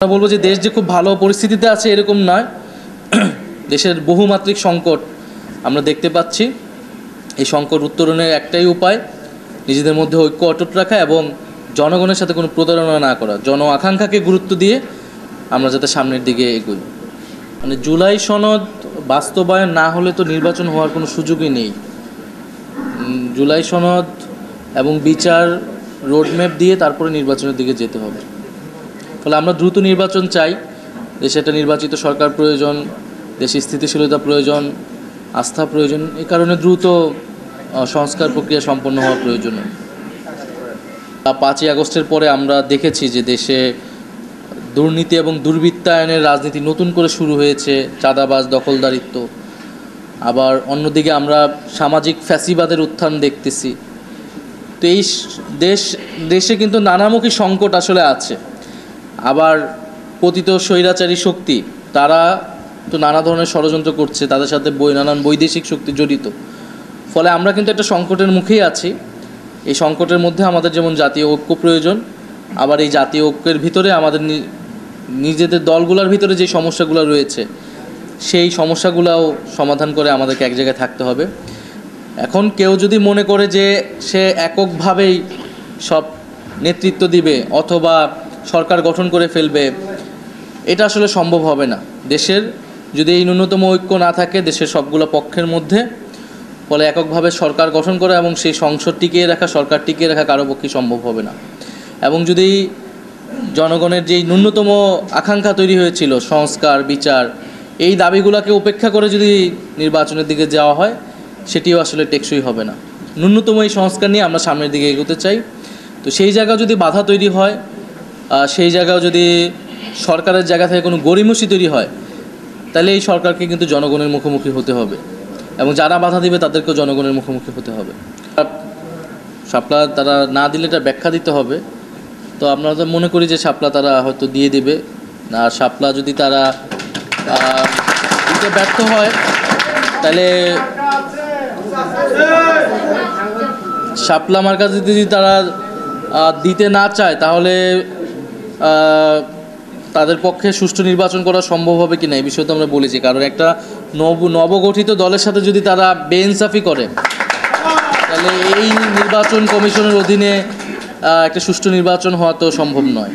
আমরা বলবো যে দেশ যে খুব ভালো পরিস্থিতিতে আছে এরকম নয়। দেশের বহুমাত্রিক সংকট আমরা দেখতে পাচ্ছি। এই সংকট উত্তরণের একটাই উপায় নিজেদের মধ্যে ঐক্য অটুট রাখা এবং জনগণের সাথে কোনো প্রতারণা না করা, জন আকাঙ্ক্ষাকে গুরুত্ব দিয়ে আমরা যাতে সামনের দিকে এগোই। মানে জুলাই সনদ বাস্তবায়ন না হলে তো নির্বাচন হওয়ার কোনো সুযোগই নেই। জুলাই সনদ এবং বিচার রোডম্যাপ দিয়ে তারপরে নির্বাচনের দিকে যেতে হবে। ফলে আমরা দ্রুত নির্বাচন চাই। দেশে একটা নির্বাচিত সরকার প্রয়োজন, দেশে স্থিতিশীলতা প্রয়োজন, আস্থা প্রয়োজন। এই কারণে দ্রুত সংস্কার প্রক্রিয়া সম্পন্ন হওয়া প্রয়োজন। 5ই আগস্টের পরে আমরা দেখেছি যে দেশে দুর্নীতি এবং দুর্বৃত্তায়নের রাজনীতি নতুন করে শুরু হয়েছে, চাঁদাবাজ, দখলদারিত্ব। আবার অন্যদিকে আমরা সামাজিক ফ্যাসিবাদের উত্থান দেখতেছি। তো এই দেশে কিন্তু নানামুখী সংকট আসলে আছে। আবার পতিত স্বৈরাচারী শক্তি তারা তো নানা ধরনের ষড়যন্ত্র করছে, তাদের সাথে নানান বৈদেশিক শক্তি জড়িত। ফলে আমরা কিন্তু একটা সংকটের মুখেই আছি। এই সংকটের মধ্যে আমাদের যেমন জাতীয় ঐক্য প্রয়োজন, আবার এই জাতীয় ঐক্যের ভিতরে আমাদের নিজেদের দলগুলোর ভিতরে যে সমস্যাগুলো রয়েছে সেই সমস্যাগুলোও সমাধান করে আমাদেরকে এক জায়গায় থাকতে হবে। এখন কেউ যদি মনে করে যে সে এককভাবেই সব নেতৃত্ব দিবে অথবা সরকার গঠন করে ফেলবে, এটা আসলে সম্ভব হবে না। দেশের যদি এই ন্যূনতম ঐক্য না থাকে দেশের সবগুলো পক্ষের মধ্যে, ফলে এককভাবে সরকার গঠন করা এবং সেই সংসদ টিকিয়ে রাখা, সরকার টিকিয়ে রাখা কারো পক্ষে সম্ভব হবে না। এবং যদি জনগণের যেই ন্যূনতম আকাঙ্ক্ষা তৈরি হয়েছিল সংস্কার, বিচার, এই দাবিগুলোকে উপেক্ষা করে যদি নির্বাচনের দিকে যাওয়া হয়, সেটিও আসলে টেকসই হবে না। ন্যূনতম এই সংস্কার নিয়ে আমরা সামনের দিকে এগোতে চাই। তো সেই জায়গা যদি বাধা তৈরি হয়, সেই জায়গাও যদি সরকারের জায়গা থেকে কোনো গড়িমসি তৈরি হয়, তাহলে এই সরকারকে কিন্তু জনগণের মুখোমুখি হতে হবে এবং যারা বাধা দিবে তাদেরকেও জনগণের মুখোমুখি হতে হবে। শাপলা তারা না দিলে এটা ব্যাখ্যা দিতে হবে। তো আমরা তো মনে করি যে শাপলা তারা হয়তো দিয়ে দেবে। আর শাপলা যদি তারা দিতে ব্যর্থ হয়, তাহলে শাপলা আমার কাছে যদি তারা দিতে না চায়, তাহলে তাদের পক্ষে সুষ্ঠু নির্বাচন করা সম্ভব হবে কি না এই বিষয়ে তো আমরা বলেছি। কারণ একটা নবগঠিত দলের সাথে যদি তারা বেইনসাফি করে, তাহলে এই নির্বাচন কমিশনের অধীনে একটা সুষ্ঠু নির্বাচন হওয়া তো সম্ভব নয়।